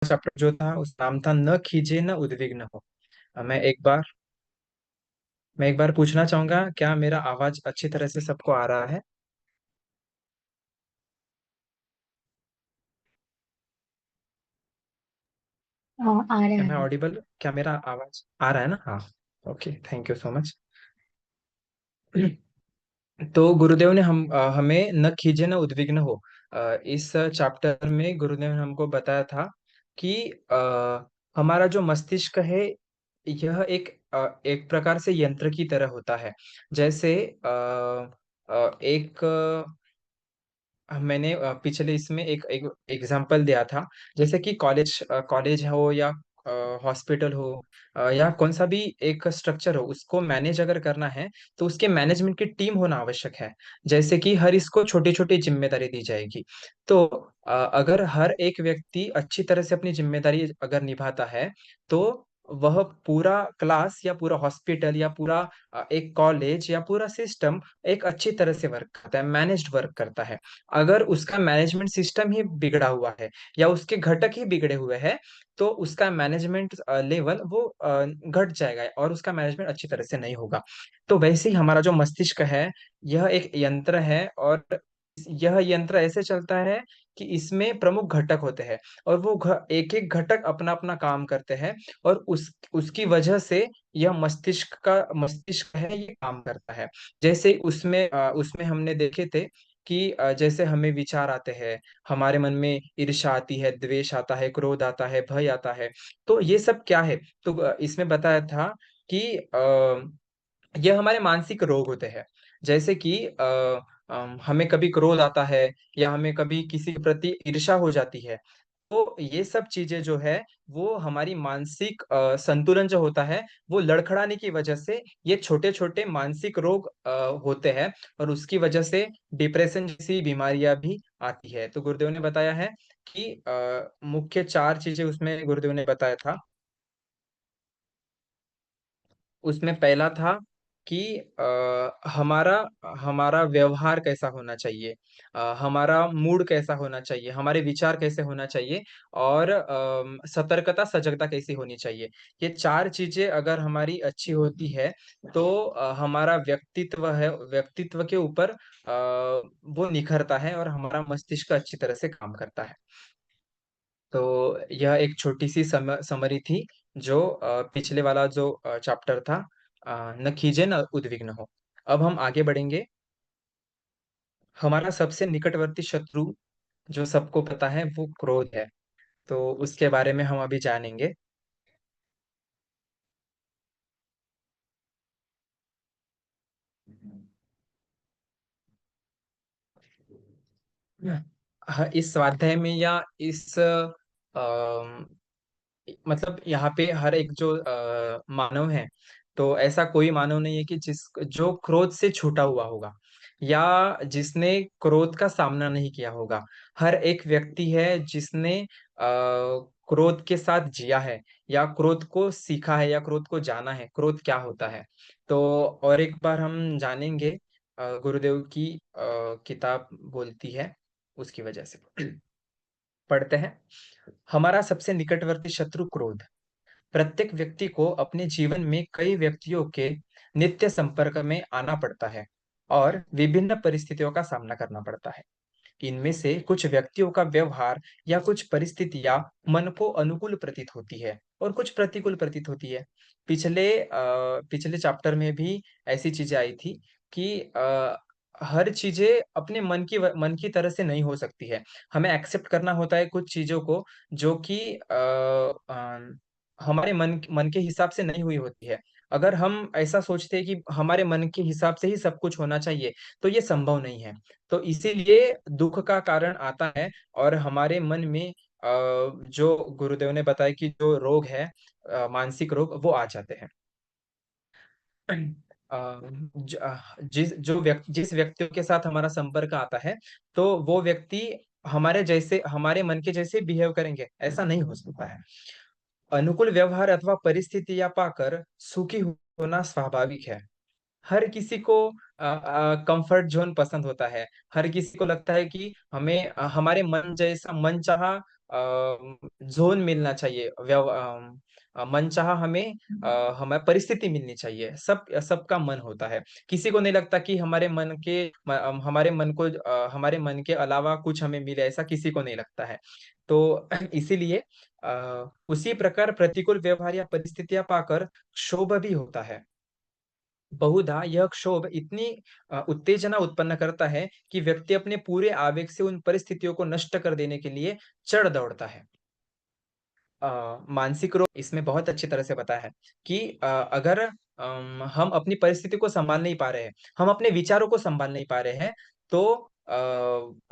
Chapter जो था उस नाम था न खीजे न उद्विग्न हो। मैं एक बार पूछना चाहूंगा, क्या मेरा आवाज अच्छी तरह से सबको आ रहा है? हाँ, आ रहा एम आई है। ऑडिबल? क्या मेरा आवाज आ रहा है ना? हाँ। Okay, thank you so much. तो गुरुदेव ने हमें न खीजे न उद्विग्न हो, इस चैप्टर में गुरुदेव ने हमको बताया था कि हमारा जो मस्तिष्क है यह एक प्रकार से यंत्र की तरह होता है। जैसे एक मैंने पिछले इसमें एक एक एग्जांपल दिया था। जैसे कि कॉलेज हो या हॉस्पिटल हो, या कौन सा भी एक स्ट्रक्चर हो, उसको मैनेज अगर करना है तो उसके मैनेजमेंट की टीम होना आवश्यक है। जैसे कि हर इसको छोटी छोटी जिम्मेदारी दी जाएगी। तो अगर हर एक व्यक्ति अच्छी तरह से अपनी जिम्मेदारी अगर निभाता है तो वह पूरा क्लास या पूरा हॉस्पिटल या पूरा एक कॉलेज या पूरा सिस्टम एक अच्छी तरह से वर्क करता है, मैनेज्ड वर्क करता है। अगर उसका मैनेजमेंट सिस्टम ही बिगड़ा हुआ है या उसके घटक ही बिगड़े हुए हैं तो उसका मैनेजमेंट लेवल वो घट जाएगा और उसका मैनेजमेंट अच्छी तरह से नहीं होगा। तो वैसे ही हमारा जो मस्तिष्क है यह एक यंत्र है, और यह यंत्र ऐसे चलता है कि इसमें प्रमुख घटक होते हैं और वो एक एक घटक अपना अपना काम करते हैं। और उसकी वजह से यह मस्तिष्क है ये काम करता है। जैसे उसमें हमने देखे थे कि जैसे हमें विचार आते हैं, हमारे मन में ईर्ष्या आती है, द्वेष आता है, क्रोध आता है, भय आता है। तो ये सब क्या है? तो इसमें बताया था कि ये हमारे मानसिक रोग होते हैं। जैसे कि हमें कभी क्रोध आता है या हमें कभी किसी के प्रति ईर्ष्या हो जाती है। तो ये सब चीजें जो है वो हमारी मानसिक संतुलन जो होता है वो लड़खड़ाने की वजह से ये छोटे छोटे मानसिक रोग होते हैं। और उसकी वजह से डिप्रेशन जैसी बीमारियां भी आती है। तो गुरुदेव ने बताया है कि मुख्य चार चीजें उसमें गुरुदेव ने बताया था। उसमें पहला था कि हमारा हमारा व्यवहार कैसा होना चाहिए, हमारा मूड कैसा होना चाहिए, हमारे विचार कैसे होना चाहिए, और सतर्कता सजगता कैसी होनी चाहिए। ये चार चीजें अगर हमारी अच्छी होती है तो हमारा व्यक्तित्व के ऊपर वो निखरता है और हमारा मस्तिष्क अच्छी तरह से काम करता है। तो यह एक छोटी सी समरी थी जो पिछले वाला जो चैप्टर था, न खीजे न उद्विग्न हो। अब हम आगे बढ़ेंगे। हमारा सबसे निकटवर्ती शत्रु जो सबको पता है वो क्रोध है। तो उसके बारे में हम अभी जानेंगे। इस स्वाध्याय में या इस मतलब यहाँ पे हर एक जो मानव है, तो ऐसा कोई मानव नहीं है कि जिस जो क्रोध से छूटा हुआ होगा या जिसने क्रोध का सामना नहीं किया होगा। हर एक व्यक्ति है जिसने क्रोध के साथ जिया है या क्रोध को सीखा है या क्रोध को जाना है, क्रोध क्या होता है। तो और एक बार हम जानेंगे, गुरुदेव की किताब बोलती है उसकी वजह से। पढ़ते हैं। हमारा सबसे निकटवर्ती शत्रु क्रोध। प्रत्येक व्यक्ति को अपने जीवन में कई व्यक्तियों के नित्य संपर्क में आना पड़ता है और विभिन्न परिस्थितियों का सामना करना पड़ता है। इनमें से कुछ व्यक्तियों का व्यवहार या कुछ परिस्थितियां मन को अनुकूल प्रतीत होती है और कुछ प्रतिकूल प्रतीत होती है। पिछले चैप्टर में भी ऐसी चीजें आई थी कि हर चीजें अपने मन की तरह से नहीं हो सकती है। हमें एक्सेप्ट करना होता है कुछ चीजों को जो कि हमारे मन के हिसाब से नहीं हुई होती है। अगर हम ऐसा सोचते हैं कि हमारे मन के हिसाब से ही सब कुछ होना चाहिए तो ये संभव नहीं है। तो इसीलिए दुख का कारण आता है और हमारे मन में जो गुरुदेव ने बताया कि जो रोग है, मानसिक रोग, वो आ जाते हैं। जिस व्यक्तियों के साथ हमारा संपर्क आता है तो वो व्यक्ति हमारे मन के जैसे बिहेव करेंगे, ऐसा नहीं हो सकता है। अनुकूल व्यवहार अथवा परिस्थितियां पाकर सुखी होना स्वाभाविक है। हर किसी को कंफर्ट जोन पसंद होता है। हर किसी को लगता है कि हमें हमारे मन जैसा मन चाहा ज़ोन मिलना चाहिए, मनचाहा हमें हमें परिस्थिति मिलनी चाहिए। सबका मन होता है। किसी को नहीं लगता कि हमारे मन के अलावा कुछ हमें मिले, ऐसा किसी को नहीं लगता है। तो इसीलिए उसी प्रकार प्रतिकूल व्यवहार या परिस्थितियाँ पाकर क्षोभ भी होता है। बहुधा यह क्षोभ इतनी उत्तेजना उत्पन्न करता है कि व्यक्ति अपने पूरे आवेग से उन परिस्थितियों को नष्ट कर देने के लिए चढ़ दौड़ता है। मानसिक रोग इसमें बहुत अच्छी तरह से बताया है कि अगर हम अपनी परिस्थिति को सँभाल नहीं पा रहे हैं, हम अपने विचारों को सँभाल नहीं पा रहे हैं, तो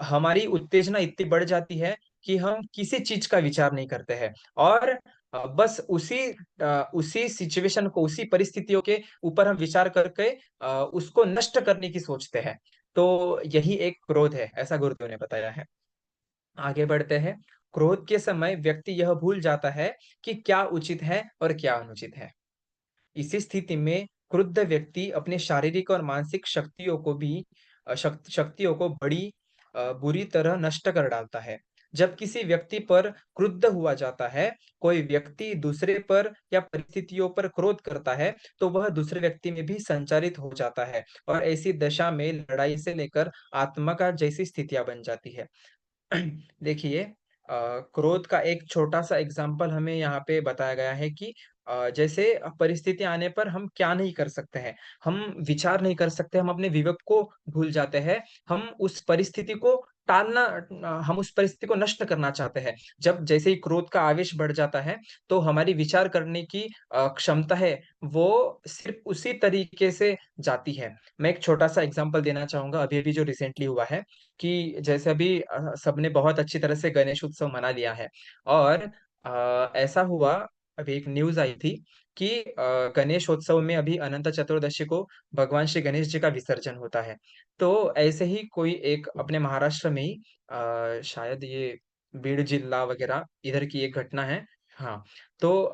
हमारी उत्तेजना इतनी बढ़ जाती है कि हम किसी चीज़ का विचार नहीं करते हैं और बस उसी सिचुएशन को, उसी परिस्थितियों के ऊपर हम विचार करके उसको नष्ट करने की सोचते हैं। तो यही एक क्रोध है, ऐसा गुरुदेव ने बताया है। आगे बढ़ते हैं। क्रोध के समय व्यक्ति यह भूल जाता है कि क्या उचित है और क्या अनुचित है। इसी स्थिति में क्रुद्ध व्यक्ति अपने शारीरिक और मानसिक शक्तियों को भी शक्तियों को बुरी तरह नष्ट कर डालता है। जब किसी व्यक्ति पर क्रुद्ध हुआ जाता है, कोई व्यक्ति दूसरे पर या परिस्थितियों पर क्रोध करता है, तो वह दूसरे व्यक्ति में भी संचारित हो जाता है और ऐसी दशा में लड़ाई से लेकर आत्मघात जैसी स्थितियाँ बन जाती है। देखिए क्रोध का एक छोटा-सा एग्ज़ाम्पल हमें यहाँ पे बताया गया है कि जैसे परिस्थितियाँ आने पर हम क्या नहीं कर सकते हैं। हम विचार नहीं कर सकते, हम अपने विवेक को भूल जाते हैं। हम उस परिस्थिति को नष्ट करना चाहते हैं। जब जैसे ही क्रोध का आवेश बढ़ जाता है, तो हमारी विचार करने की क्षमता है, वो सिर्फ़ उसी तरीके से जाती है। मैं एक छोटा-सा एग्ज़ाम्पल देना चाहूँगा, अभी-अभी जो रिसेंटली हुआ है। कि जैसे अभी सबने बहुत अच्छी तरह से गणेश उत्सव मना लिया है और ऐसा हुआ अभी एक न्यूज़ आई थी कि गणेश उत्सव में अभी अनंत चतुर्दशी को भगवान श्री गणेश जी का विसर्जन होता है। तो ऐसे ही कोई एक अपने महाराष्ट्र में ही शायद ये बीड जिला वगैरह इधर की एक घटना है। हाँ, तो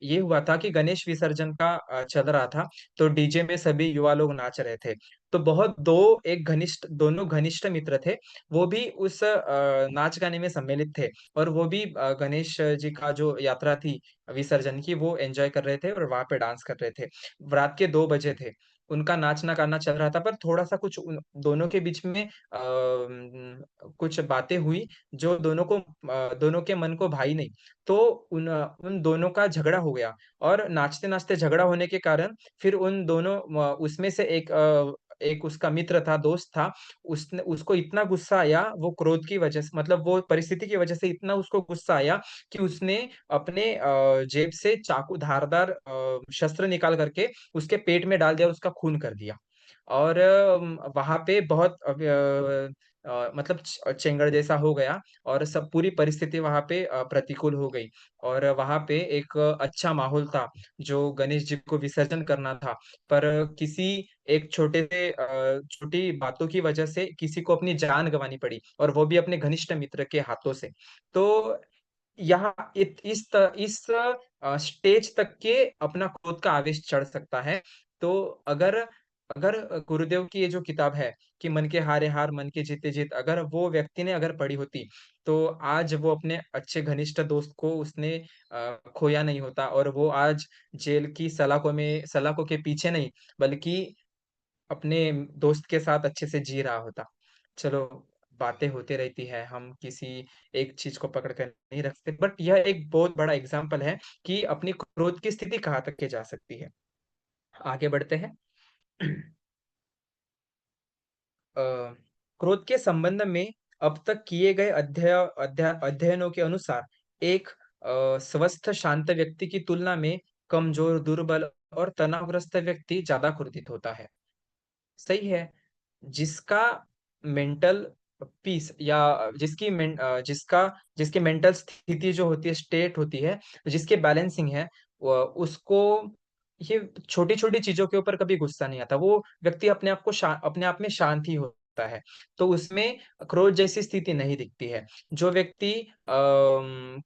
ये हुआ था कि गणेश विसर्जन का चल रहा था, तो डीजे में सभी युवा लोग नाच रहे थे। तो बहुत 2 एक घनिष्ठ दोनों घनिष्ठ मित्र थे, वो भी उस नाच गाने में सम्मिलित थे और वो भी गणेश जी का जो यात्रा थी विसर्जन की वो एन्जॉय कर रहे थे और वहाँ पे डांस कर रहे थे। रात के 2 बजे थे, उनका नाचना-गाना चल रहा था पर थोड़ा-सा कुछ उन दोनों के बीच में कुछ बातें हुई जो दोनों के मन को भाई नहीं। तो उन दोनों का झगड़ा हो गया और नाचते-नाचते झगड़ा होने के कारण फिर उन दोनों उसमें से एक उसका मित्र था, दोस्त था, उसने उसको इतना गुस्सा आया, वो क्रोध की वजह से मतलब वो परिस्थिति की वजह से इतना उसको गुस्सा आया कि उसने अपने जेब से चाकू धारदार शस्त्र निकाल करके उसके पेट में डाल दिया और उसका खून कर दिया। और वहाँ पे बहुत मतलब चेंगड़ जैसा हो गया और सब पूरी परिस्थिति वहाँ पे प्रतिकूल हो गई और वहाँ पे एक अच्छा माहौल था, जो गणेश जी को विसर्जन करना था। पर किसी एक छोटी बातों की वजह से किसी को अपनी जान गँवानी पड़ी और वो भी अपने घनिष्ठ मित्र के हाथों से। तो यहाँ इस स्टेज तक के अपना क्रोध का आवेश चढ़ सकता है। तो अगर अगर गुरुदेव की ये जो किताब है कि मन के हारे हार, मन के जीते जीत, अगर वो व्यक्ति ने अगर पढ़ी होती, तो आज वो अपने अच्छे घनिष्ठ दोस्त को उसने खोया नहीं होता और वो आज जेल की सलाखों के पीछे नहीं, बल्कि अपने दोस्त के साथ अच्छे से जी रहा होता। चलो, बातें होती रहती है, हम किसी एक चीज़ को पकड़ कर नहीं रख सकते, बट यह एक बहुत बड़ा एग्ज़ाम्पल है कि अपनी क्रोध की स्थिति कहाँ तक के जा सकती है। आगे बढ़ते हैं। अ, क्रोध के संबंध में अब तक किए गए अध्ययनों के अनुसार एक स्वस्थ शांत व्यक्ति की तुलना में कमजोर, दुर्बल और तनावग्रस्त व्यक्ति ज़्यादा क्रोधित होता है। सही है। जिसका मेंटल पीस या जिसका जिसकी मेंटल स्थिति जो होती है, स्टेट होती है, जिसकी बैलेंसिंग है, उसको ये छोटी-छोटी चीज़ों के ऊपर कभी गुस्सा नहीं आता। वो व्यक्ति अपने आप में शांत ही होता है। तो उसमें क्रोध जैसी स्थिति नहीं दिखती है। जो व्यक्ति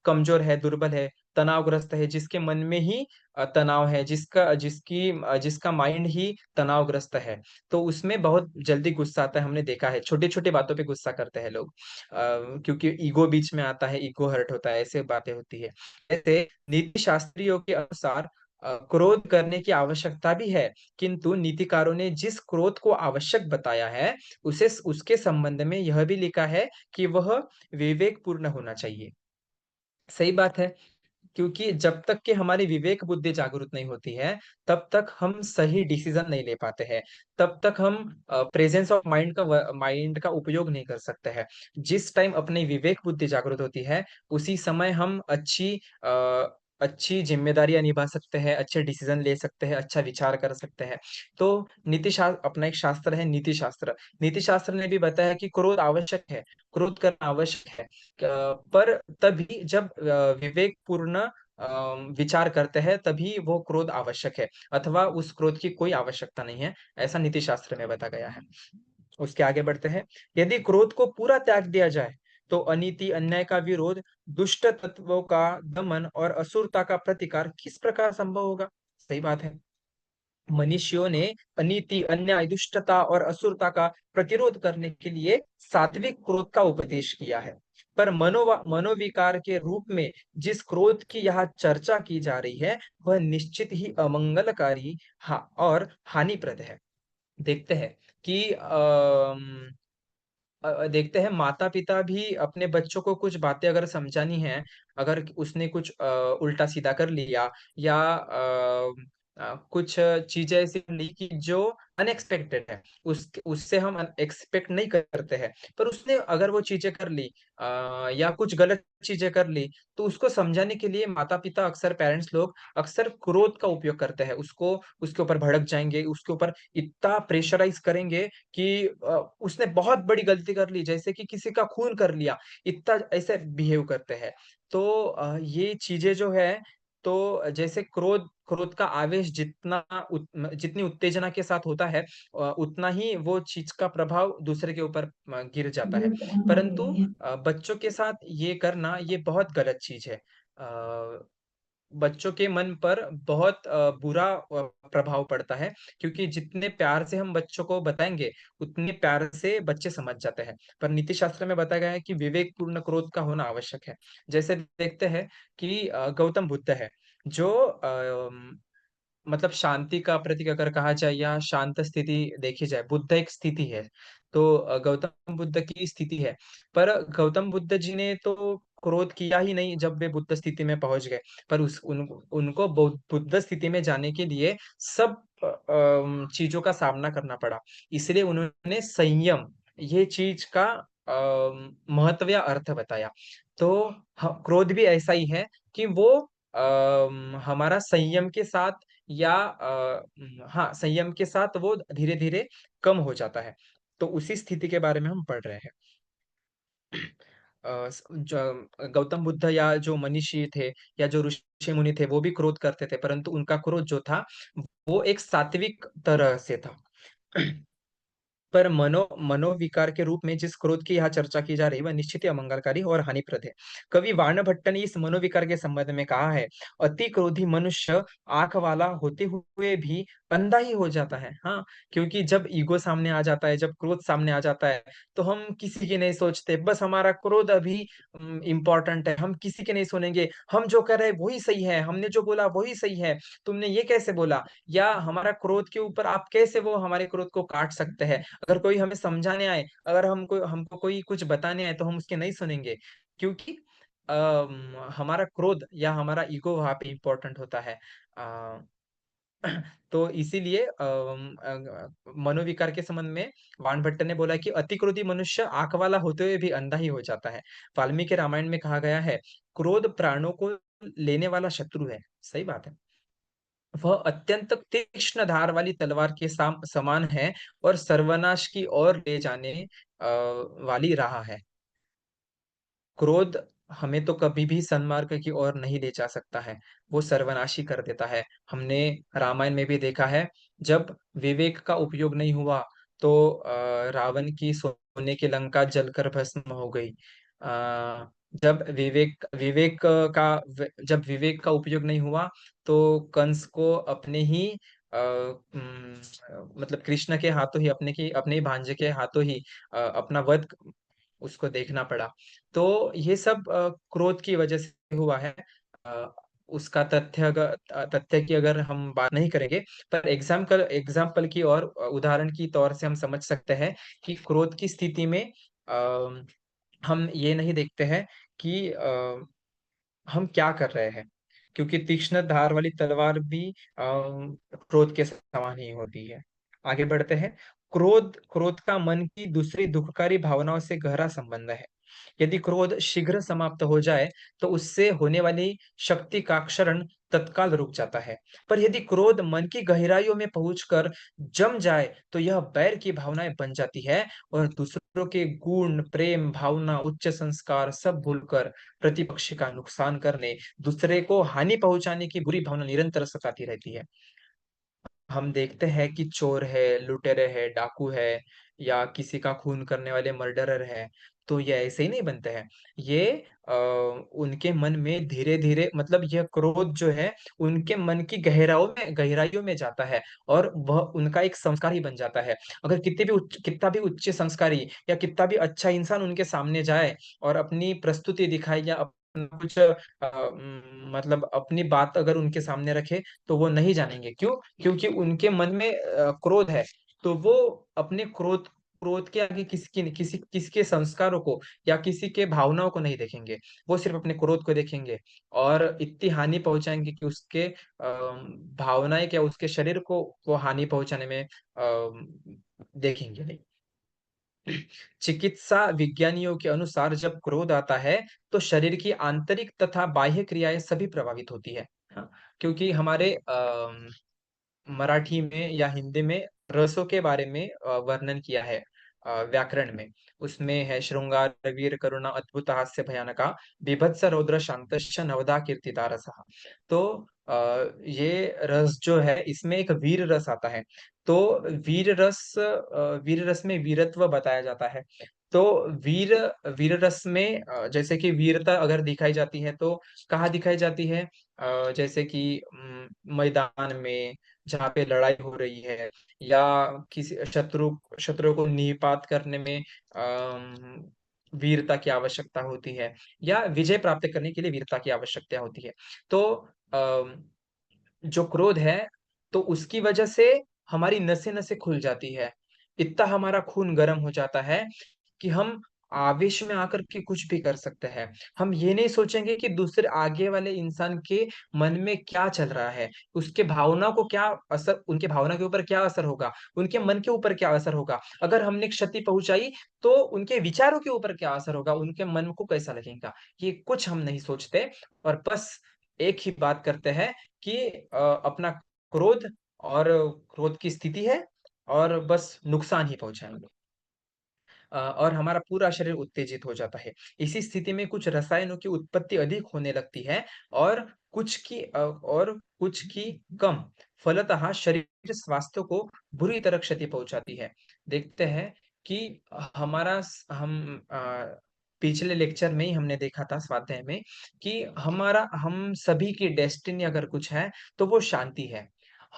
कमज़ोर है, दुर्बल है, तनावग्रस्त है, जिसके मन में ही तनाव है, जिसका माइंड ही तनावग्रस्त है, तो उसमें बहुत जल्दी गुस्सा आता है, हमने देखा है। छोटी-छोटी बातों पे गुस्सा करते हैं लोग। क्योंकि ईगो बीच में आता है, ईगो हर्ट होता है, ऐसे बातें होती है। ऐसे नीति शास्त्रियों के अनुसार क्रोध करने की आवश्यकता भी है, किंतु नीतिकारों ने जिस क्रोध को आवश्यक बताया है, उसे उसके संबंध में यह भी लिखा है कि वह विवेकपूर्ण होना चाहिए। सही बात है। क्योंकि जब तक कि हमारी विवेक बुद्धि जागरूक नहीं होती है, तब तक हम सही डिसीज़न नहीं ले पाते हैं। तब तक हम प्रेज़ेंस ऑफ माइंड का उपयोग नहीं कर सकते हैं। जिस टाइम अपनी विवेक बुद्धि जागरूक होती है, उसी समय हम अच्छी ज़िम्मेदारियाँ निभा सकते हैं, अच्छे डिसीज़न ले सकते हैं, अच्छा विचार कर सकते हैं। तो अपना एक शास्त्र है नीति शास्त्र। नीति शास्त्र ने भी बताया कि क्रोध आवश्यक है, क्रोध करना आवश्यक है। पर तभी जब विवेकपूर्ण विचार करते हैं तभी वो क्रोध आवश्यक है अथवा उस क्रोध की कोई आवश्यकता नहीं है, ऐसा नीति शास्त्र में बताया गया है। उसके आगे बढ़ते हैं। यदि क्रोध को पूरा त्याग दिया जाए, तो अनीति, अन्याय का विरोध, दुष्ट तत्वों का दमन और असुरता का प्रतिकार किस प्रकार संभव होगा? सही बात है। मनुष्यों ने अनीति, अन्याय, दुष्टता और असुरता का प्रतिरोध करने के लिए सात्विक क्रोध का उपदेश किया है। पर मनोविकार के रूप में जिस क्रोध की यहाँ चर्चा की जा रही है, वह निश्चित ही अमंगलकारी और हानिप्रद है। देखते हैं कि देखते हैं माता-पिता भी अपने बच्चों को कुछ बातें अगर समझानी है, अगर उसने कुछ उल्टा-सीधा कर लिया या कुछ चीज़ें ऐसी कर ली कि जो अनएक्सपेक्टेड है, उससे हम एक्सपेक्ट नहीं करते हैं, पर उसने अगर वो चीज़ें कर ली या कुछ गलत चीज़ें कर ली, तो उसको समझाने के लिए माता-पिता अक्सर पेरेंट्स लोग अक्सर क्रोध का उपयोग करते हैं। उसके ऊपर भड़क जाएँगे, उसके ऊपर इतना प्रेशराइज़ करेंगे कि उसने बहुत बड़ी गलती कर ली, जैसे कि किसी का खून कर लिया, इतना ऐसे बिहेव करते हैं। तो ये चीज़ें जो है, तो जैसे क्रोध क्रोध का आवेश जितनी उत्तेजना के साथ होता है उतना ही वो चीज़ का प्रभाव दूसरे के ऊपर गिर जाता है। परंतु बच्चों के साथ ये करना, ये बहुत गलत चीज़ है। बच्चों के मन पर बहुत बुरा प्रभाव पड़ता है क्योंकि जितने प्यार से हम बच्चों को बताएँगे, उतने प्यार से बच्चे समझ जाते हैं। पर नीति शास्त्र में बताया गया है कि विवेकपूर्ण क्रोध का होना आवश्यक है। जैसे देखते हैं कि गौतम बुद्ध है, जो मतलब शांति का प्रतीक अगर कहा जाए या शांत स्थिति देखी जाए, बुद्ध एक स्थिति है। तो गौतम बुद्ध की स्थिति है। पर गौतम बुद्ध जी ने तो क्रोध किया ही नहीं जब वे बुद्ध स्थिति में पहुँच गए। पर उनको बुद्ध स्थिति में जाने के लिए सब चीज़ों का सामना करना पड़ा। इसलिए उन्होंने संयम ये चीज़ का महत्व या अर्थ बताया। तो क्रोध भी ऐसा ही है कि वो हमारा संयम के साथ या हाँ, संयम के साथ वो धीरे-धीरे कम हो जाता है। तो उसी स्थिति के बारे में हम पढ़ रहे हैं। अ, स ज गौतम बुद्ध या जो मनीषी थे या जो ऋषि-मुनि थे, वो भी क्रोध करते थे, परंतु उनका क्रोध जो था, वो एक सात्विक तरह से था। पर मनोविकार के रूप में जिस क्रोध की यहाँ चर्चा की जा रही है, वह निश्चित ही अमंगलकारी और हानिप्रद है। कवि वाणभट्ट ने इस मनोविकार के संबंध में कहा है, अति क्रोधी मनुष्य आँख वाला होते हुए भी अंधा ही हो जाता है। हाँ, क्योंकि जब ईगो सामने आ जाता है, जब क्रोध सामने आ जाता है, तो हम किसी की नहीं सोचते, बस हमारा क्रोध अभी इम्पोर्टेंट है, हम किसी की नहीं सुनेंगे, हम जो कर रहे हैं वही सही है, हमने जो बोला वही सही है, तुमने ये कैसे बोला? या हमारा क्रोध के ऊपर आप कैसे वो हमारे क्रोध को काट सकते हैं? अगर कोई हमें समझाने आए, अगर हमको कोई कुछ बताने आए तो हम उसकी नहीं सुनेंगे क्योंकि हमारा क्रोध या हमारा ईगो वहाँ पे इम्पोर्टेंट होता है। अ, तो इसीलिए मनोविकार के संबंध में वाणभट्ट ने बोला कि अति क्रोधी मनुष्य आँख वाला होते हुए भी अंधा ही हो जाता है। वाल्मीकि रामायण में कहा गया है, क्रोध प्राणों को लेने वाला शत्रु है। सही बात है। वह अत्यंत तीक्ष्ण धार वाली तलवार के समान है और सर्वनाश की ओर ले जाने वाली राह है। क्रोध हमें तो कभी भी सन्मार्ग की ओर नहीं ले जा सकता है, वो सर्वनाशी कर देता है। हमने रामायण में भी देखा है, जब विवेक का उपयोग नहीं हुआ, तो रावण की सोने की लंका जलकर भस्म हो गई। जब विवेक का उपयोग नहीं हुआ, तो कंस को अपने ही मतलब कृष्ण के हाथों ही अपने ही भांजे के हाथों ही अपना वध उसको देखना पड़ा। तो ये सब क्रोध की वजह से हुआ है। अ, उसका तथ्य की अगर हम बात नहीं करेंगे, पर एग्जाम्पल की और उदाहरण की तौर से हम समझ सकते हैं कि क्रोध की स्थिति में हम ये नहीं देखते हैं कि हम क्या कर रहे हैं, क्योंकि तीक्ष्ण धार वाली तलवार भी क्रोध के समान ही होती है। आगे बढ़ते हैं। क्रोध का मन की दूसरी दुखकारी भावनाओं से गहरा संबंध है। यदि क्रोध शीघ्र समाप्त हो जाए, तो उससे होने वाली शक्ति का क्षरण तत्काल रुक जाता है। पर यदि क्रोध मन की गहराइयों में पहुंचकर जम जाए, तो यह बैर की भावनाएं बन जाती है और दूसरों के गुण, प्रेम, भावना, उच्च संस्कार सब भूलकर प्रतिपक्ष का नुकसान करने, दूसरे को हानि पहुंचाने की बुरी भावना निरंतर सताती रहती है। हम देखते हैं कि चोर है, लुटेरे है, डाकू है या किसी का खून करने वाले मर्डरर है, तो ये ऐसे ही नहीं बनते हैं। ये उनके मन में धीरे-धीरे मतलब यह क्रोध जो है, उनके मन की गहराइयों में जाता है और वह उनका एक संस्कार ही बन जाता है। अगर कितना भी उच्च संस्कारी या कितना भी अच्छा इंसान उनके सामने जाए और अपनी प्रस्तुति दिखाए या अपना कुछ मतलब अपनी बात अगर उनके सामने रखे, तो वो नहीं जानेंगे। क्यों? क्योंकि उनके मन में क्रोध है, तो वो अपने क्रोध क्रोध के आगे किसी के संस्कारों को या किसी के भावनाओं को नहीं देखेंगे। वो सिर्फ़ अपने क्रोध को देखेंगे और इतनी हानि पहुँचाएँगे कि उसके भावनाएँ क्या उसके शरीर को वो हानि पहुँचाने में देखेंगे नहीं। चिकित्सा विज्ञानियों के अनुसार जब क्रोध आता है, तो शरीर की आंतरिक तथा बाह्य क्रियाएँ सभी प्रभावित होती है। हाँ, क्योंकि हमारे मराठी में या हिंदी में रसों के बारे में वर्णन किया है व्याकरण में। उसमें है श्रृंगार, वीर, करुणा, अद्भुत, हास्य, भयानका, बीभत्स, रौद्र, शांतश्च, नवधा, कीर्तिदा रसः। तो ये रस जो है इसमें एक वीर रस आता है। तो वीर रस में वीरत्व बताया जाता है। तो वीर वीर रस में जैसे कि वीरता अगर दिखाई जाती है तो कहाँ दिखाई जाती है? जैसे कि मैदान में जहाँ पे लड़ाई हो रही है या किसी शत्रु को निपात करने में वीरता की आवश्यकता होती है या विजय प्राप्त करने के लिए वीरता की आवश्यकता होती है। तो अम, जो क्रोध है, तो उसकी वजह से हमारी नसें-नसें खुल जाती है। इतना हमारा खून गर्म हो जाता है कि हम आवेश में आकर के कुछ भी कर सकते हैं। हम ये नहीं सोचेंगे कि दूसरे आगे वाले इंसान के मन में क्या चल रहा है, उनके भावना के ऊपर क्या असर होगा, उनके मन के ऊपर क्या असर होगा। अगर हमने क्षति पहुँचाई, तो उनके विचारों के ऊपर क्या असर होगा, उनके मन को कैसा लगेगा। ये कुछ हम नहीं सोचते और बस एक ही बात करते हैं कि अपना क्रोध और क्रोध की स्थिति है और बस नुकसान ही पहुँचाएँगे। और हमारा पूरा शरीर उत्तेजित हो जाता है। इसी स्थिति में कुछ रसायनों की उत्पत्ति अधिक होने लगती है और कुछ की कम। फलतः शरीर स्वास्थ्य को बुरी तरह क्षति पहुँचाती है। देखते हैं कि हमारा स हम पिछले लेक्चर में ही हमने देखा था स्वाध्याय में कि हम सभी की डेस्टिनी अगर कुछ है, तो वो शांति है।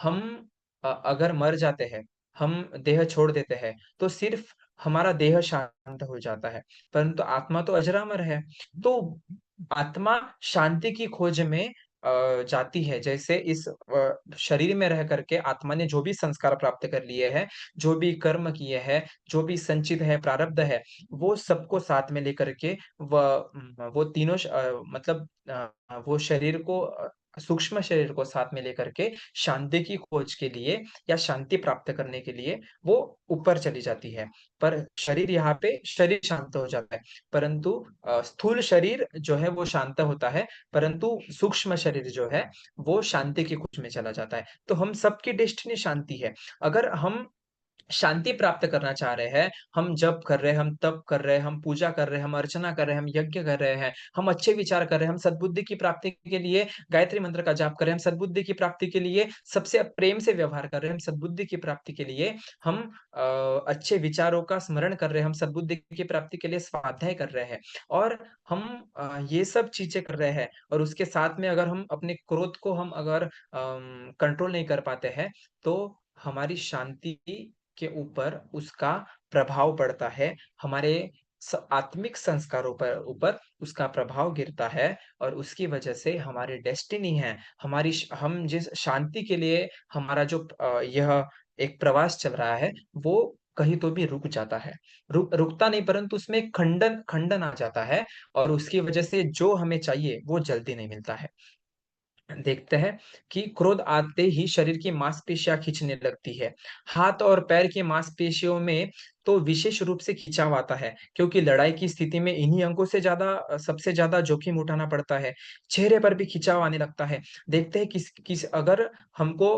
हम अगर मर जाते हैं, हम देह छोड़ देते हैं, तो सिर्फ़ हमारा देह शांत हो जाता है, परंतु आत्मा तो अजरामर है। तो आत्मा शांति की खोज में जाती है। जैसे इस शरीर में रह कर के आत्मा ने जो भी संस्कार प्राप्त कर लिए हैं, जो भी कर्म किए हैं, जो भी संचित है, प्रारब्ध है, वो सबको साथ में लेकर के वो तीनों मतलब वो शरीर को सूक्ष्म शरीर को साथ में लेकर के शांति की खोज के लिए या शांति प्राप्त करने के लिए वो ऊपर चली जाती है। पर शरीर यहाँ पे शरीर शांत हो जाता है, परंतु स्थूल शरीर जो है वो शांत होता है, परंतु सूक्ष्म शरीर जो है वो शांति की खोज में चला जाता है। तो हम सबकी डेस्टिनी शांति है। अगर हम शांति प्राप्त करना चाह रहे हैं, हम जप कर रहे हैं, हम तप कर रहे हैं, हम पूजा कर रहे हैं, हम अर्चना कर रहे हैं, हम यज्ञ कर रहे हैं, हम अच्छे विचार कर रहे हैं, हम सद्बुद्धि की प्राप्ति के लिए गायत्री मंत्र का जाप कर रहे हैं, हम सद्बुद्धि की प्राप्ति के लिए सबसे प्रेम से व्यवहार कर रहे हैं, हम सद्बुद्धि की प्राप्ति के लिए हम अच्छे विचारों का स्मरण कर रहे हैं, हम सद्बुद्धि की प्राप्ति के लिए स्वाध्याय कर रहे हैं और हम ये सब चीज़ें कर रहे हैं और उसके साथ में अगर हम अपने क्रोध को हम अगर कंट्रोल नहीं कर पाते हैं, तो हमारी शांति के ऊपर उसका प्रभाव पड़ता है, हमारे आत्मिक संस्कारों पर ऊपर उसका प्रभाव गिरता है और उसकी वजह से हमारी डेस्टिनी है, हम जिस शांति के लिए हमारा जो यह एक प्रवास चल रहा है, वो कहीं तो भी रुक जाता है। रुकता नहीं परंतु उसमें एक खंडन खंडन आ जाता है और उसकी वजह से जो हमें चाहिए, वो जल्दी नहीं मिलता है। देखते हैं कि क्रोध आते ही शरीर की मांसपेशियाँ खींचने लगती है। हाथ और पैर की मांसपेशियों में तो विशेष रूप से खिंचाव आता है, क्योंकि लड़ाई की स्थिति में इन्हीं अंगों से सबसे ज़्यादा जोखिम उठाना पड़ता है। चेहरे पर भी खिंचाव आने लगता है। देखते हैं किस किस अगर हमको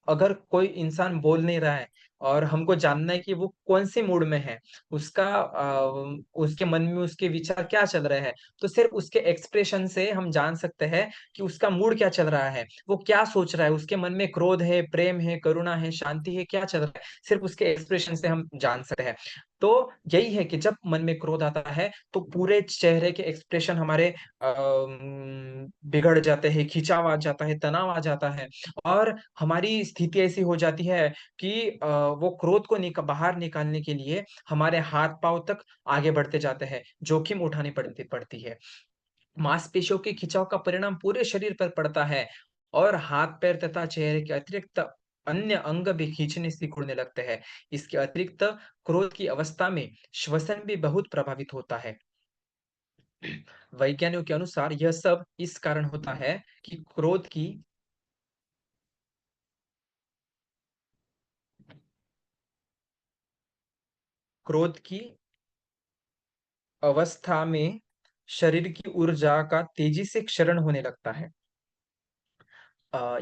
अगर कोई इंसान बोल नहीं रहा है और हमको जानना है कि वो कौन-से मूड में है, उसके मन में उसके विचार क्या चल रहे हैं, तो सिर्फ़ उसके एक्सप्रेशन से हम जान सकते हैं कि उसका मूड क्या चल रहा है, वो क्या सोच रहा है, उसके मन में क्रोध है, प्रेम है, करुणा है, शांति है, क्या चल रहा है, सिर्फ़ उसके एक्सप्रेशन से हम जान सकते हैं। तो यही है कि जब मन में क्रोध आता है, तो पूरे चेहरे के एक्सप्रेशन हमारे बिगड़ जाते हैं, खिंचाव आ जाता है, तनाव आ जाता है और हमारी स्थिति ऐसी हो जाती है कि वो क्रोध को बाहर निकालने के लिए हमारे हाथ-पाँव तक आगे बढ़ते जाते हैं, जोखिम उठानी पड़ती पड़ती है। मांसपेशियों के खिंचाव का परिणाम पूरे शरीर पर पड़ता है और हाथ-पैर तथा चेहरे के अतिरिक्त अन्य अंग भी खींचने सिकुड़ने लगते हैं। इसके अतिरिक्त क्रोध की अवस्था में श्वसन भी बहुत प्रभावित होता है। वैज्ञानिकों के अनुसार यह सब इस कारण होता है कि क्रोध की अवस्था में शरीर की ऊर्जा का तेजी से क्षरण होने लगता है।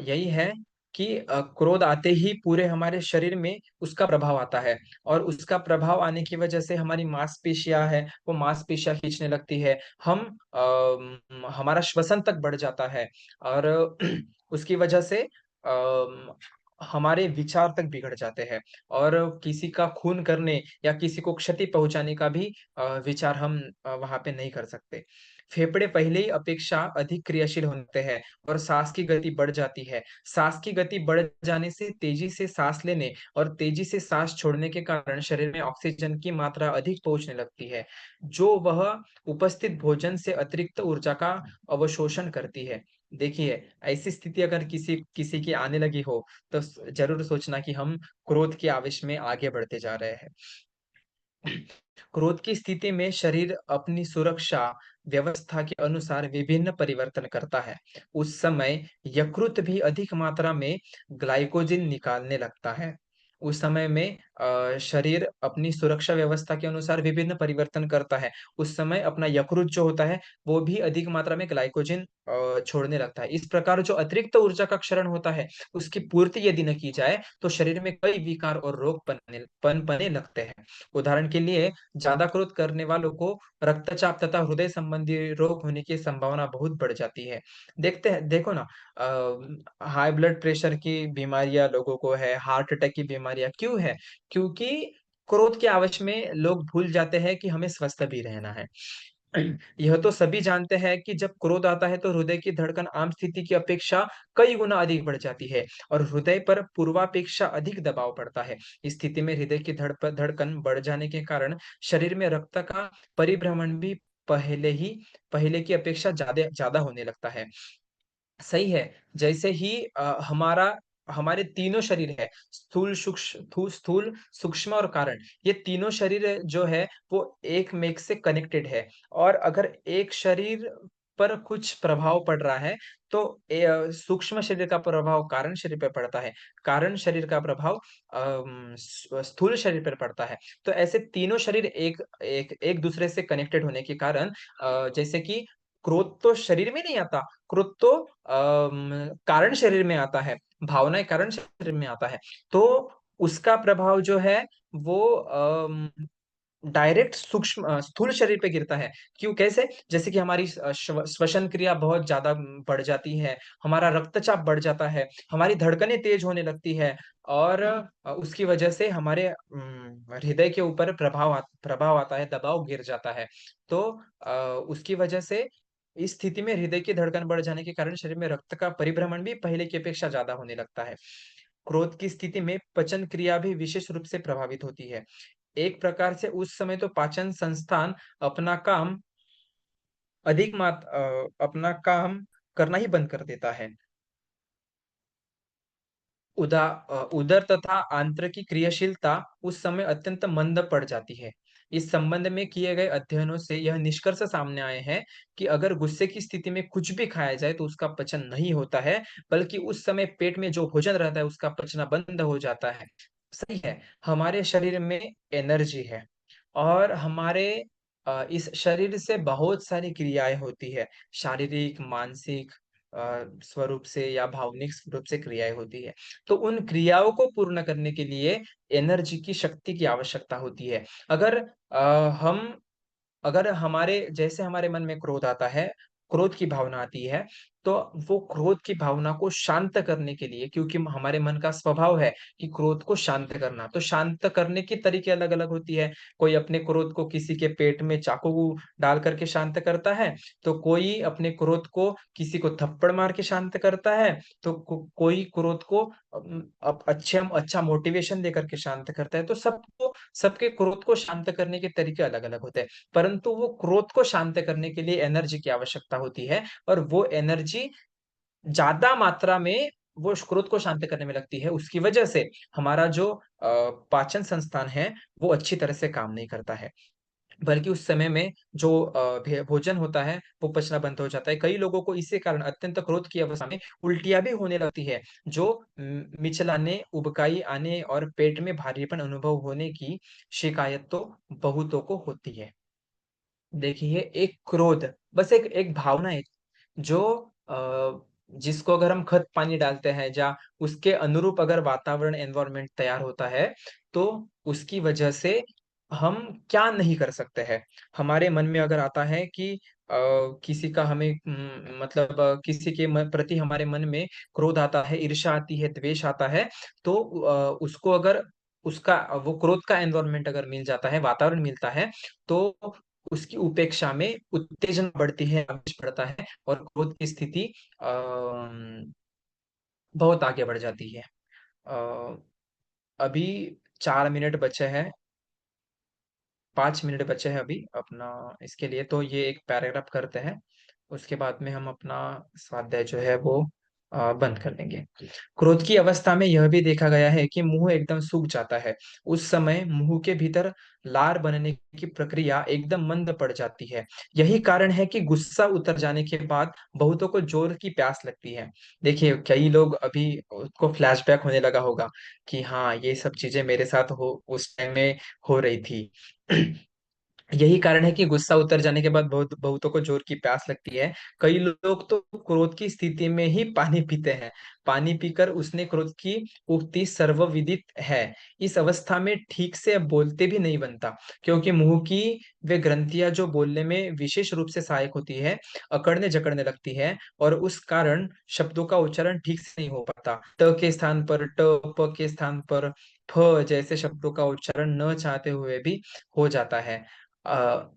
यही है कि क्रोध आते ही पूरे हमारे शरीर में उसका प्रभाव आता है और उसका प्रभाव आने की वजह से हमारी मांसपेशियाँ हैं, वो मांसपेशियाँ खींचने लगती है। हमारा श्वसन तक बढ़ जाता है और उसकी वजह से हमारे विचार तक बिगड़ जाते हैं और किसी का खून करने या किसी को क्षति पहुँचाने का भी विचार हम वहाँ पे नहीं कर सकते। फेफड़े पहले ही अपेक्षा अधिक क्रियाशील होते हैं और साँस की गति बढ़ जाती है। साँस की गति बढ़ जाने से तेज़ी से साँस लेने और तेज़ी से साँस छोड़ने के कारण शरीर में ऑक्सीजन की मात्रा अधिक पहुँचने लगती है, जो वह उपस्थित भोजन से अतिरिक्त ऊर्जा का अवशोषण करती है। देखिए, ऐसी स्थिति अगर किसी किसी की आने लगी हो, तो ज़रूर सोचना कि हम क्रोध के आवेश में आगे बढ़ते जा रहे हैं। क्रोध की स्थिति में शरीर अपनी सुरक्षा व्यवस्था के अनुसार विभिन्न परिवर्तन करता है। उस समय यकृत भी अधिक मात्रा में ग्लाइकोजन निकालने लगता है। उस समय में शरीर अपनी सुरक्षा व्यवस्था के अनुसार विभिन्न परिवर्तन करता है। उस समय अपना यकृत जो होता है, वो भी अधिक मात्रा में ग्लाइकोजन छोड़ने लगता है। इस प्रकार जो अतिरिक्त ऊर्जा का क्षरण होता है, उसकी पूर्ति यदि न की जाए, तो शरीर में कई विकार और रोग पनपने लगते हैं। उदाहरण के लिए ज़्यादा क्रोध करने वालों को रक्तचाप तथा हृदय संबंधी रोग होने की संभावना बहुत बढ़ जाती है। देखो ना हाई ब्लड प्रेशर की बीमारियाँ लोगों को है, हार्ट अटैक की बीमारियाँ क्यों है? क्योंकि क्रोध के आवेश में लोग भूल जाते हैं कि हमें स्वस्थ भी रहना है। यह तो सभी जानते हैं कि जब क्रोध आता है तो हृदय की धड़कन आम स्थिति की अपेक्षा कई गुना अधिक बढ़ जाती है और हृदय पर पूर्वापेक्षा अधिक दबाव पड़ता है। इस स्थिति में हृदय की धड़कन बढ़ जाने के कारण शरीर में रक्त का परिभ्रमण भी पहले की अपेक्षा ज़्यादा होने लगता है। सही है। जैसे ही हमारे तीनों शरीर है, स्थूल, सूक्ष्म और कारण। ये तीनों शरीर जो है, वो एक-मेक से कनेक्टेड है और अगर एक शरीर पर कुछ प्रभाव पड़ रहा है, तो सूक्ष्म शरीर का प्रभाव कारण शरीर पे पड़ता है। कारण शरीर का प्रभाव स्थूल शरीर पर पड़ता है। तो ऐसे तीनों शरीर एक-दूसरे से कनेक्टेड होने के कारण जैसे कि क्रोध तो शरीर में नहीं आता, क्रोध तो कारण शरीर में आता है, भावनाएँ कारण शरीर में आता है। तो उसका प्रभाव जो है वो डायरेक्ट सूक्ष्म स्थूल शरीर पे गिरता है। क्यों कैसे? जैसे कि हमारी श्वसन क्रिया बहुत ज़्यादा बढ़ जाती है, हमारा रक्तचाप बढ़ जाता है, हमारी धड़कनें तेज़ होने लगती है और उसकी वजह से हमारे हृदय के ऊपर प्रभाव आता है, दबाव गिर जाता है। तो अ, उसकी वजह से इस स्थिति में हृदय की धड़कन बढ़ जाने के कारण शरीर में रक्त का परिभ्रमण भी पहले की अपेक्षा ज़्यादा होने लगता है। क्रोध की स्थिति में पचन क्रिया भी विशेष रूप से प्रभावित होती है। एक प्रकार से उस समय तो पाचन संस्थान अपना काम अपना काम करना ही बंद कर देता है। उदर तथा आंत्र की क्रियाशीलता उस समय अत्यंत मंद पड़ जाती है। इस संबंध में किए गए अध्ययनों से यह निष्कर्ष सामने आए हैं कि अगर गुस्से की स्थिति में कुछ भी खाया जाए तो उसका पचन नहीं होता है, बल्कि उस समय पेट में जो भोजन रहता है उसका पचना बंद हो जाता है। सही है, हमारे शरीर में एनर्जी है और हमारे इस शरीर से बहुत सारी क्रियाएँ होती है, शारीरिक, मानसिक स्वरूप से या भावनिक स्वरूप से क्रियाएँ होती है। तो उन क्रियाओं को पूर्ण करने के लिए एनर्जी की शक्ति की आवश्यकता होती है। अगर अ, हम अगर हमारे मन में क्रोध आता है, क्रोध की भावना आती है, तो वो क्रोध की भावना को शांत करने के लिए क्योंकि हमारे मन का स्वभाव है कि क्रोध को शांत करना, तो शांत करने के तरीके अलग-अलग होती है। कोई अपने क्रोध को किसी के पेट में चाकू डाल कर के शांत करता है, तो कोई अपने क्रोध को किसी को थप्पड़ मार के शांत करता है, तो कोई क्रोध को अच्छा मोटिवेशन देकर के शांत करता है। तो सबके क्रोध को शांत करने के तरीके अलग-अलग होते हैं। परंतु वो क्रोध को शांत करने के लिए एनर्जी की आवश्यकता होती है और वो एनर्जी ज़्यादा मात्रा में वो क्रोध को शांत करने में लगती है। उसकी वजह से हमारा जो पाचन संस्थान है, वो अच्छी तरह से काम नहीं करता है। बल्कि उस समय में जो भोजन होता है, वो पचना बंद हो जाता है। कई लोगों को इसी कारण अत्यंत क्रोध की अवस्था में उल्टियाँ भी होने लगती है, जो मिचलाने, उबकाई आने और पेट में भारीपन अनुभव होने की शिकायत तो बहुतों को होती है। देखिए, एक क्रोध बस एक एक भावना है जो जिसको अगर हम खत पानी डालते हैं या उसके अनुरूप अगर वातावरण एनवायरनमेंट तैयार होता है, तो उसकी वजह से हम क्या नहीं कर सकते हैं। हमारे मन में अगर आता है कि किसी का हमें मतलब किसी के प्रति हमारे मन में क्रोध आता है, ईर्ष्या आती है, द्वेष आता है, तो उसको अगर उसका वो क्रोध का एनवायरनमेंट अगर मिल जाता है, वातावरण मिलता है, तो उसकी उपेक्षा में उत्तेजना बढ़ती है, आवेश बढ़ता है और क्रोध की स्थिति बहुत आगे बढ़ जाती है। अ, अभी 4 मिनट बचे हैं, 5 मिनट बचे हैं अभी अपना इसके लिए, तो ये एक पैराग्राफ करते हैं। उसके बाद में हम अपना स्वाध्याय जो है वो बंद कर देंगे। क्रोध की अवस्था में यह भी देखा गया है कि मुंह एकदम सूख जाता है। उस समय मुंह के भीतर लार बनने की प्रक्रिया एकदम मंद पड़ जाती है। यही कारण है कि गुस्सा उतर जाने के बाद बहुतों को जोर की प्यास लगती है। देखिए, कई लोग अभी उसको फ्लैशबैक होने लगा होगा कि हाँ, ये सब चीजें मेरे साथ हो उस टाइम में हो रही थी। यही कारण है कि गुस्सा उतर जाने के बाद बहुतों को जोर की प्यास लगती है। कई लोग तो क्रोध की स्थिति में ही पानी पीते हैं। पानी पीकर उसने क्रोध की उक्ति सर्वविदित है। इस अवस्था में ठीक से बोलते भी नहीं बनता, क्योंकि मुंह की वे ग्रंथियां जो बोलने में विशेष रूप से सहायक होती है, अकड़ने जकड़ने लगती है और उस कारण शब्दों का उच्चारण ठीक से नहीं हो पाता। त के स्थान पर ट, प के स्थान पर फ जैसे शब्दों का उच्चारण न चाहते हुए भी हो जाता है। अ,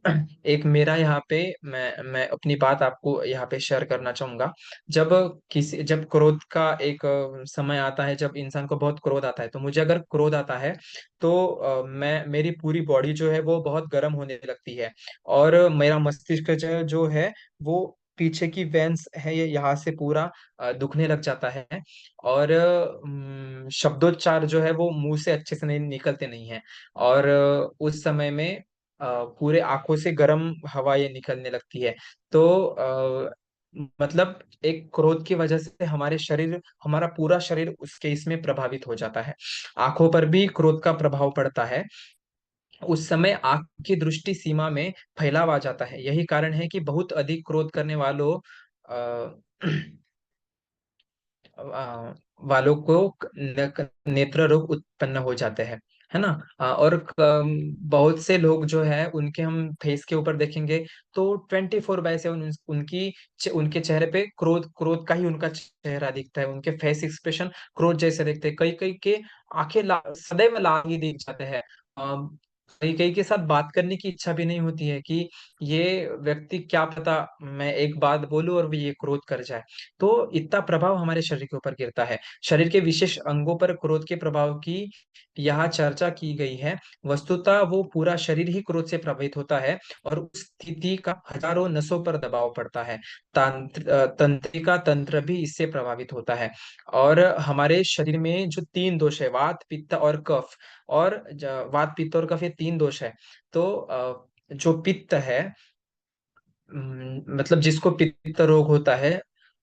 एक मेरा यहाँ पे मैं अपनी बात आपको यहाँ पे शेयर करना चाहूँगा। जब क्रोध का एक समय आता है, जब इंसान को बहुत क्रोध आता है, तो मुझे अगर क्रोध आता है, तो मैं मेरी पूरी बॉडी जो है वो बहुत गर्म होने लगती है और मेरा मस्तिष्क जो है वो पीछे की वेन्स है ये यहाँ से पूरा दुखने लग जाता है और शब्दोच्चार जो है वो मुँह से अच्छे से नहीं निकलते नहीं हैं और उस समय में पूरे आँखों से गर्म हवाएँ निकलने लगती है। तो मतलब एक क्रोध की वजह से हमारा पूरा शरीर उसके इसमें प्रभावित हो जाता है। आँखों पर भी क्रोध का प्रभाव पड़ता है। उस समय आँख की दृष्टि सीमा में फैलाव आ जाता है। यही कारण है कि बहुत अधिक क्रोध करने वालों अ वालों को नेत्र रोग उत्पन्न हो जाते हैं, है ना। और बहुत से लोग जो है उनके हम फेस के ऊपर देखेंगे तो 24/7 उनके चेहरे पे क्रोध क्रोध का ही उनका चेहरा दिखता है, उनके फेस एक्सप्रेशन क्रोध जैसे दिखते हैं। कई कई के आंखें सदैव लाल ही दिख जाते हैं। कई कई के साथ बात करने की इच्छा भी नहीं होती है कि ये व्यक्ति, क्या पता मैं एक बात बोलूं और वो ये क्रोध कर जाए। तो इतना प्रभाव हमारे शरीर के ऊपर गिरता है। शरीर के विशेष अंगों पर क्रोध के प्रभाव की यहाँ चर्चा की गई है। वस्तुतः वो पूरा शरीर ही क्रोध से प्रभावित होता है और उस स्थिति का हजारों नसों पर दबाव पड़ता है। तंत्रिका तंत्र भी इससे प्रभावित होता है। और हमारे शरीर में जो तीन दोष है, वात पित्त और कफ, और वात पित्त और कफ, ये तीन दोष है। तो जो पित्त है, मतलब जिसको पित्त रोग होता है,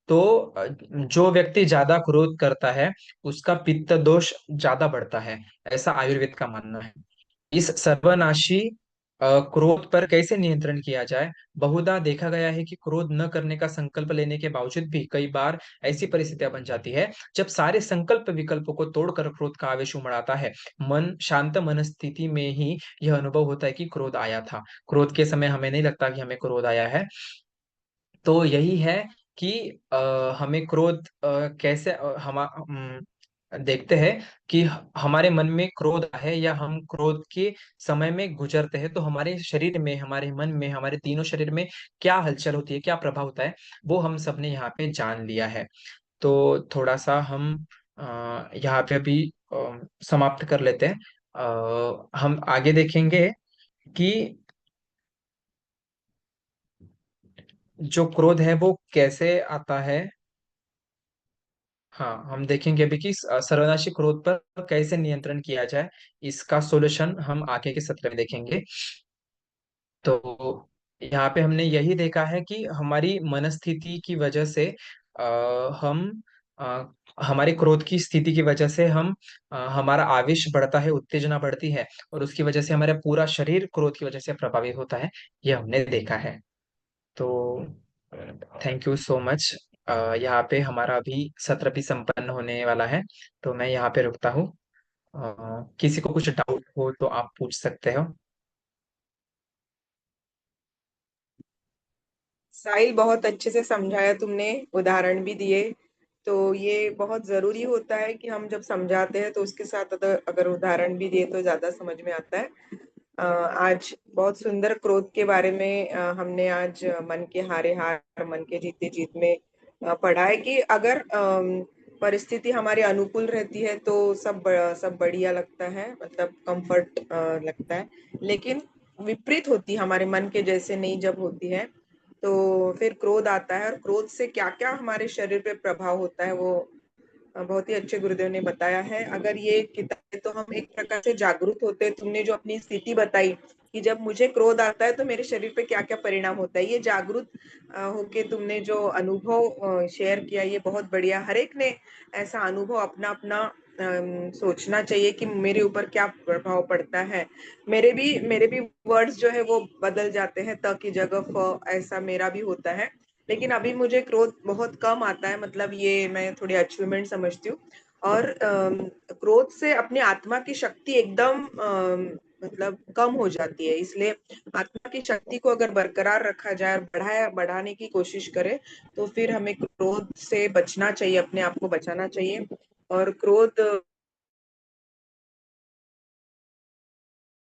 तो जो व्यक्ति ज्यादा क्रोध करता है उसका पित्त दोष ज्यादा बढ़ता है, ऐसा आयुर्वेद का मानना है। इस सर्वनाशी क्रोध पर कैसे नियंत्रण किया जाए। बहुधा देखा गया है कि क्रोध न करने का संकल्प लेने के बावजूद भी कई बार ऐसी परिस्थितियां बन जाती है जब सारे संकल्प विकल्पों को तोड़कर क्रोध का आवेश उमड़ आता है। मन शांत मनस्थिति में ही यह अनुभव होता है कि क्रोध आया था। क्रोध के समय हमें नहीं लगता कि हमें क्रोध आया है। तो यही है कि हमें क्रोध कैसे हम देखते हैं कि हमारे मन में क्रोध है या हम क्रोध के समय में गुजरते हैं, तो हमारे शरीर में, हमारे मन में, हमारे तीनों शरीर में क्या हलचल होती है, क्या प्रभाव होता है, वो हम सबने यहाँ पे जान लिया है। तो थोड़ा सा हम यहाँ पे अभी समाप्त कर लेते हैं। हम आगे देखेंगे कि जो क्रोध है वो कैसे आता है। हाँ, हम देखेंगे अभी कि सर्वनाशी क्रोध पर कैसे नियंत्रण किया जाए। इसका सॉल्यूशन हम आगे के सत्र में देखेंगे। तो यहाँ पे हमने यही देखा है कि हमारी मनस्थिति की वजह से हम अ, हमारे क्रोध की स्थिति की वजह से हम हमारा आवेश बढ़ता है, उत्तेजना बढ़ती है, और उसकी वजह से हमारा पूरा शरीर क्रोध की वजह से प्रभावित होता है। ये हमने देखा है। तो थैंक यू सो मच। यहाँ पे हमारा अभी सत्र भी संपन्न होने वाला है, तो मैं यहाँ पे रुकता हूँ। किसी को कुछ डाउट हो तो आप पूछ सकते हो। साहिल, बहुत अच्छे से समझाया तुमने, उदाहरण भी दिए। तो ये बहुत जरूरी होता है कि हम जब समझाते हैं तो उसके साथ अगर अगर उदाहरण भी दिए तो ज्यादा समझ में आता है। आज बहुत सुंदर क्रोध के बारे में हमने आज मन के हारे हार मन के जीते जीत में पढ़ा है कि अगर परिस्थिति हमारे अनुकूल रहती है तो सब बढ़िया लगता है, मतलब कंफर्ट लगता है। लेकिन विपरीत होती है, हमारे मन के जैसे नहीं जब होती है, तो फिर क्रोध आता है। और क्रोध से क्या क्या हमारे शरीर पे प्रभाव होता है वो बहुत ही अच्छे गुरुदेव ने बताया है। अगर ये किताबें, तो हम एक प्रकार से जागरूक होते हैं। तुमने जो अपनी स्थिति बताई कि जब मुझे क्रोध आता है तो मेरे शरीर पे क्या क्या परिणाम होता है, ये जागरूक होके तुमने जो अनुभव शेयर किया, ये बहुत बढ़िया। हर एक ने ऐसा अनुभव अपना अपना सोचना चाहिए कि मेरे ऊपर क्या प्रभाव पड़ता है। मेरे भी वर्ड्स जो है वो बदल जाते हैं, त की जगह फ, ऐसा मेरा भी होता है। लेकिन अभी मुझे क्रोध बहुत कम आता है, मतलब ये मैं थोड़ी अचीवमेंट समझती हूँ। और क्रोध से अपनी आत्मा की शक्ति एकदम मतलब कम हो जाती है। इसलिए आत्मा की शक्ति को अगर बरकरार रखा जाए और बढ़ाने की कोशिश करे, तो फिर हमें क्रोध से बचना चाहिए, अपने आप को बचाना चाहिए। और क्रोध